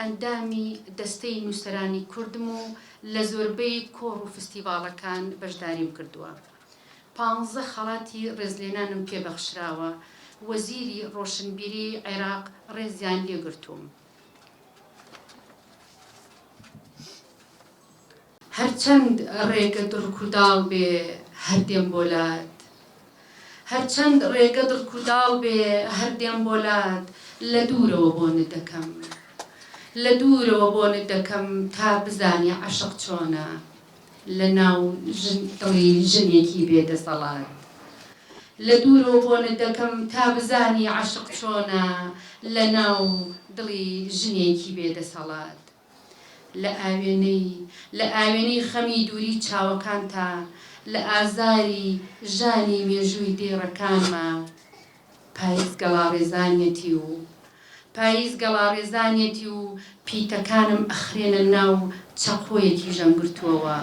ئەندامی دەستەی نووسەرانی کوردم و لە زۆربەی کۆڕ و فستیڤاڵەکان بەشداریم کردووە. 15 خەڵاتی ڕێزلێنانم پێبەخشراوە. وەزیری ڕۆشنبیری عێراق ڕێزیان لێگرتووم. هەرچەند ڕێگە دڕکوداڵ بێ هەردێم بۆلات، هەرچەند ڕێگە دڕکوداڵ بێ هەردێم بۆلات، لە دوورەوە بۆنت دەکەم، لە دوورەوە بۆنت دەکەم تا بزانی عەشق چۆنە لە ناو دڵی ژنێکی بێدەسەڵات. لە دوورەوە بۆنت دەکەم تا بزانی عەشق چۆنە لە ناو دڵی ژنێکی بێدەسەڵات. لە ئاوێنەی خەمی دووری چاوەکانتە، لە ئازاری ژانی مێژووی دێڕەکانمە. پاییز گەڵاڕێزانێتی و پاییز گەڵاڕێزانێتی و پیتەکانم ئەخرێنە ناو چەقۆیەکی ژەنگرتووەوە.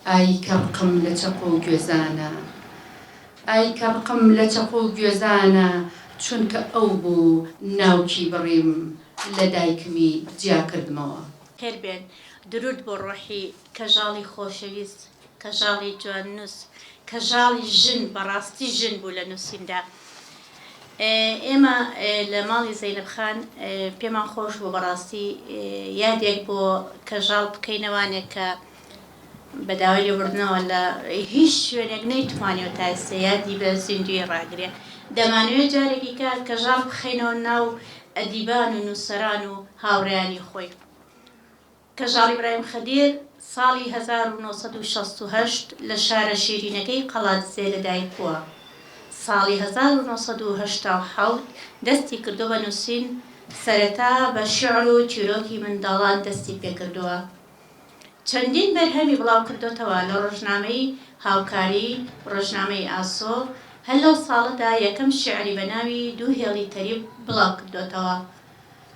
ئای کەڕقم لە چەقۆ و گوێزانە، ئای کەڕقم لە چەقۆ و گوێزانە، چونکە ئەو بوو ناوکی بڕیم لە دایکمی جیا کردمەوە. خێر بێن، درود بۆ ڕۆحی کەژاڵی خۆشەویست، کەژاڵی جواننووس، کەژاڵی ژن، بەڕاستی ژن بوو لە نووسیندا. ئێمە لە ماڵی زەینەب خان پێمان خۆش بوو بەڕاستی یادێک بۆ کەژاڵ بکەینەوانێک کە بەداوای لێبوردنەوە لە هیچ شوێنێک نەیتوانێت تا ئێستا یادی بە زیندوی ڕاگرێ. دەمانوێت جارێکی کات کەژاڵ بخەینەوە ناو ئەدیبان و نووسەران و هاوڕێیانی خۆی. کەژاڵ ئیبراهیم خەدیر ساڵی 1968 لە شارە شیرینەکەی قەڵاتزێ لەدایک بووە. ساڵی 1970 دەستی کردو بە نووسین، سەرەتا بە شیعر و چیرۆکی منداڵان دەستی پێکردووە. چەندین بەرهەمی بڵاو کردوتەوە لە ڕۆژنامەی هاوکاری، ڕۆژنامەی ئاسۆ. هەر لەو ساڵەدا یەکەم شیعری بە ناوی دوو هێڵی تەریب بڵاو کردوتەوە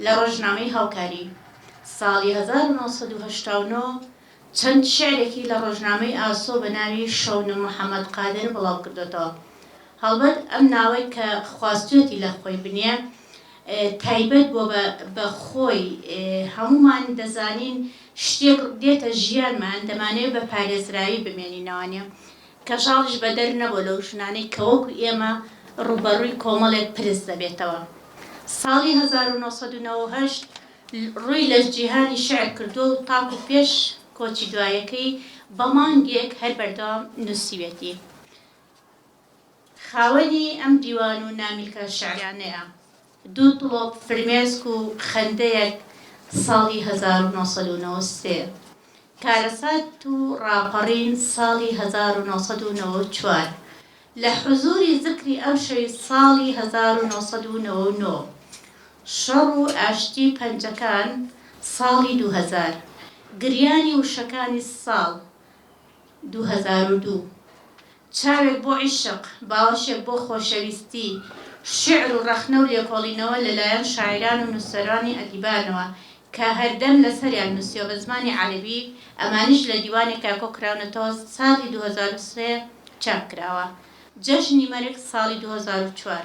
لە ڕۆژنامەی هاوکاری. ساڵی 1989 چەند شعرێکی لە ڕۆژنامەی ئاسۆ بە ناوی شەون محەممەد قادر بڵاو کردوتەوە. هەڵبەت ئەم ناوەی کە خواستوێتی لە خۆی بنیە تایبەت بۆ بە خۆی هەمومان دەزانین شتێک دێتە ژیانمان دەمانێت بە پارێزراوی بمێنینەوانێ. کەژاڵش بەدەر نەبوو لەو ژنانەی کە وەکو ئێمە ڕوبەڕووی کۆمەڵێک پرس دەبێتەوە. ساڵی 1998 ڕووی لە جیهانی شعر کردو و تاق و پێش کۆچی دوایەکەی بە مانگێک هەر بەردەوام نووسیوێتی. خاوەنی ئەم دیوان و نامیلکە شعریانەیە. دوو تڵۆپ فرمێسک و خەندەیەک ساڵی 1993. کارەسات و ڕاپەڕین ساڵی 1994. لە حوزوری زکری ئەم شەوی ساڵی 1999. شەڕ و ئاشتی پەنجەکان ساڵی 2000. گریانی وشەکانی ساڵ 2002. چاوێک بۆ عیشق، باوەشێک بۆ خۆشەویستی، شعر و ڕەخنە و لێکۆڵینەوە لەلایەن شاعران و نووسەرانی ئەدیبانەوە کە هەردەم لەسەریان نووسیوە بە زمانی عەرەبی. ئەمانیش لە دیوانێکا کۆکراونەتەوە ساڵی 2003 چاپ کراوە. جەژنی مەرگ ساڵی 2004.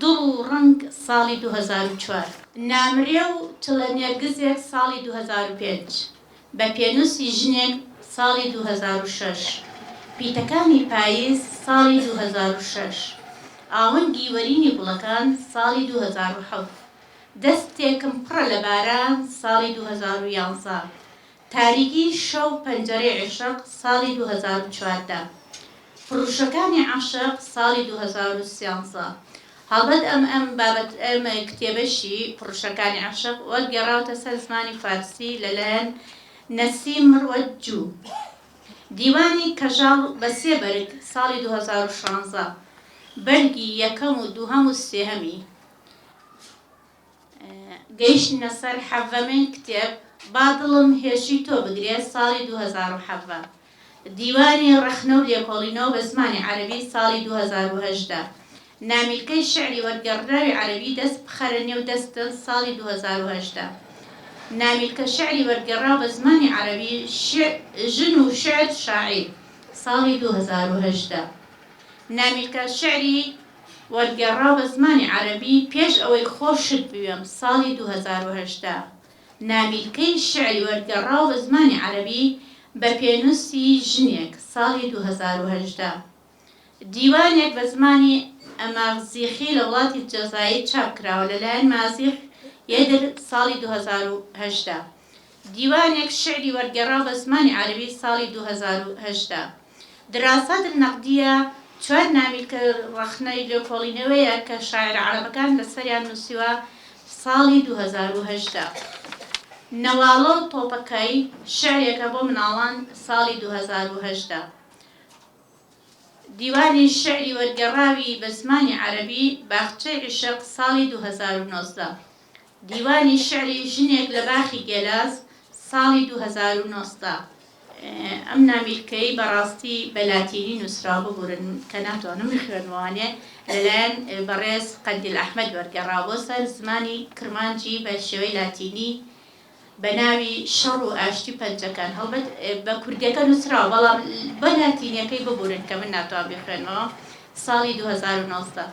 دڵ و ڕنگ ساڵی 2004. نامرێ و چڵە نێرگزێک ساڵی 2005. بە پێنووسی ژنێک ساڵی 2006. پیتەکانی پاییز ساڵی 2006. ئاوەنگی وەرینی گوڵەکان ساڵی 2007. دەستێکم پڕە لە باران ساڵی 2011. تاریکی شەو پەنجەرەی عیشق ساڵی 2014. فڕوشەکانی عاشق ساڵی 2013. هەڵبەت بابەت ئەم کتێبەشی فڕوشەکانی عاشق وەرگێڕاوتە سەر زمانی فارسی لەلایەن نەسیم مروەتجوو. دیوانی کەژاڵ بە 3 بەرگ ساڵی 2016. بەرگی یەکەم و دووهەم و سێهەمی. گەیشتنە سەر حەڤەمین کتێب با دڵم هێشی تۆ بگرێ ساڵی 2007. دیوانی ڕەخنە و لێکۆڵینەوە بە زمانی عەرەبی ساڵی 2018. نامیلکەی شعری وەرگێڕراوی عەرەبی دەست بخەرە نێو دەستن ساڵی 2018. نامیلکە شعری وەرگێڕراو بە زمانی عەرەبی ژن و شعر شاعیر ساڵی 2018. نامیلکە شعری وەرگێڕا بە زمانی عەرەبی پێش ئەوەی خۆشت بوێم ساڵی 2018. نامیلکەی شعری وەرگێڕا بە زمانی عەرەبی بە پێنووسی ژنێک ساڵی 2018. دیوانێک بە زمانی ئەماغزیخی لە وڵاتی جەزایر چاپ کراوە لەلایەن مازیخ یەدر ساڵی 2018. دیوانێک شعری وەرگێڕا بە زمانی عەرەبی ساڵی 2018. دراسات نەقدیە 4 نامیلکە ڕەخنەی لێکۆڵینەوەیە کە شاعر عەرەبەکان لەسەریان نووسیوە ساڵی 2018. نەواڵە و تۆپەکەی شعرێکە بۆ مناڵان ساڵی 2018. دیوانی شعری وەرگێڕاوی بە زمانی عەرەبی باخچەی عیشق ساڵی 2019. دیوانی شعری ژنێک لە باخی گێلاس ساڵی 2019. ئەم نامیلکەی بەڕاستی بە لاتینی نووسرا ببورن کە ناتوانم خوێنوانێ لەلایەن بەڕێز قەندیل ئەحمەد وەرگێڕا بۆ سەر زمانی کرمانجی بە شێوەی لاتینی بە ناوی شەڕ و ئاشتی پەنجەکان هەڵبەت بە کوردیەکە نووسراوە بەڵام بە لاتینیەکەی ببورن کە من ناتوان بخوێنمەوە ساڵی 2019.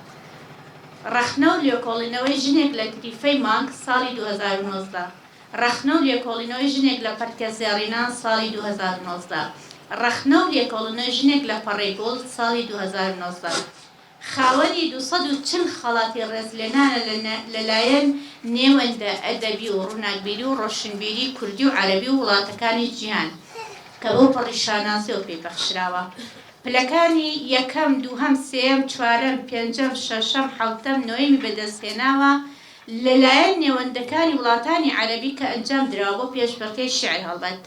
ڕەخنە و لێکۆڵینەوەی ژنێک لە گریفەی مانگ ساڵی 2019. ڕەخنە و لێکۆڵینەوەی ژنێک لە پەرکە زێڕینان ساڵی 2019. ڕەخنە و لێکۆڵینەوەی ژنێک لە پەڕەی گوڵ ساڵی 2019. خاوەنی 240 خەڵاتی ڕێزلێنانە لەلایەن نێوەندە ئەدەبی و ڕووناکبیری و ڕۆشنبیری کوردی و عەرەبی و وڵاتەکانی جیهان کە بۆ پەڕیشاناسی و پێپەخشراوە. پلەکانی یەکەم، دووهەم، سێەم، چوارەم، پێنجەم، شەشەم، حەوتەم، نۆیمی بەدەستهێناوە لەلایەن نێوەندەکانی وڵاتانی عەرەبی کە ئەنجام درراوە بۆ پێشبڕکێی شیعر هەڵبەت.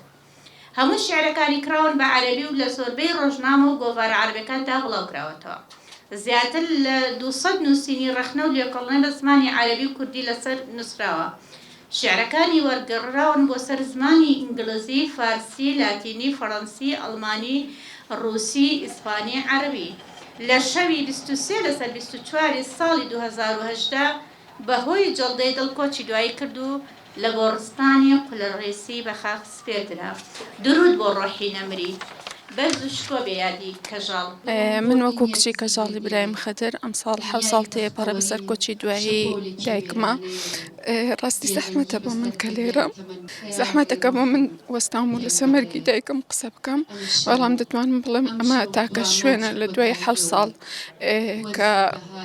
هەموو شیعرەکانی کراون بە عەرەبی و لە زۆربەی ڕۆژنامە و گۆڤارە عەرەبیەکاندا بڵاوکراوەتەوە. زیاتر لە 200 نووسینی ڕەخنە و لێکۆڵینە بە زمانی عەرەبی و کوردی لەسەر نووسراوە. شیعرەکانی وەرگێڕراون بۆ سەر زمانی ئینگلیزی، فارسی، لاتینی، فەڕەنسی، ئەڵمانی، ڕووسی، ئیسپانی، عەرەبی. لە شەوی 23 لەسەر 24 ساڵی 2018 بەهۆی جەڵدەی دڵکۆچی دوایی کرد و لە گۆڕستانی قولەڕێسی بە خاک سپێردرا. درود بۆ ڕۆحی نەمری. بەرز و شکۆ بە یادی کەژاڵ. من وەکو کچی کەژاڵی برایم خەتر ئەم ساڵ 7 ساڵ تێپەڕە بەسەر کۆچی دوایی دایکمە. ڕاستی زەحمەتە بۆ من کە لێرەم، زەحمەتەکە بۆ من وەستام و لەسەر مەرگی دایکم قسە بکەم، بەڵام دەتوانم بڵێم ئەمە تاکە شوێنە لە دوای 7 ساڵ کە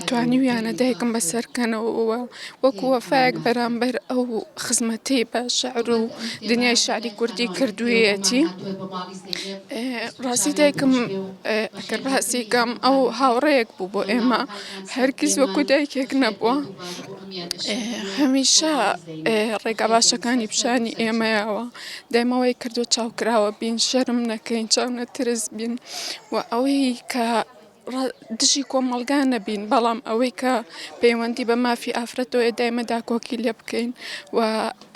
توانیویانە دایکم بەسەرکەنەوە وەکو وەفایەک بەرامبەر ئەو خزمەتەی بە شەعر و دنیای شعری کوردی کردوویەتی. ڕاستی دایکم ئەگەر باسیکەم ئەو هاوڕێیەک بوو بۆ ئێمە، هەرگیز وەکو دایکێک نەبووە. هەمیشە ڕێگا باشەکانی پیشانی ئێمەیەوە دەیمەوەی کردو چاوکراوە بین، شەرم نەکەین، چاو نەترس بین و ئەوەی کە دژی کۆمەڵگا نەبین، بەڵام ئەوەی کە پەیوەندی بە مافی ئافرەتەوەی دایمەدا کۆکی لێ بکەین و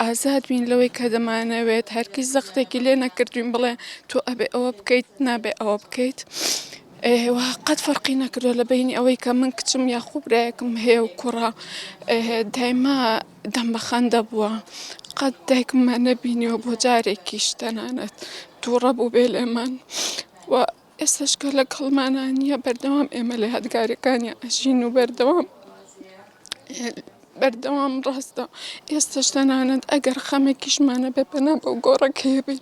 ئازاد بین لەوەی کە دەمانەوێت، هەرگیز زەختێکی لێ نەکردوین بڵێ تۆ ئەبێ ئەوە بکەیت نابێ ئەوە بکەیت. قەت فەرقی نەکردو لە بینی ئەوەی کە من کچم یاخوو برایەکم هەیە و کوڕە، دایما دەم بە خەندە بووە، قەت دایکممان نەبینیوە بۆ جارێکیش تەنانەت تووڕە بوو بێ لێمان و ئێستاش کە لە کەڵمانە نییە، بەردەوام ئێمە لە یادگارەکانی ئەژین و بەردەوام ڕاستە ئێستاش تەنانەت ئەگەر خەمێکیشمانە بێ بەنا بەو گۆڕەکەیە بین.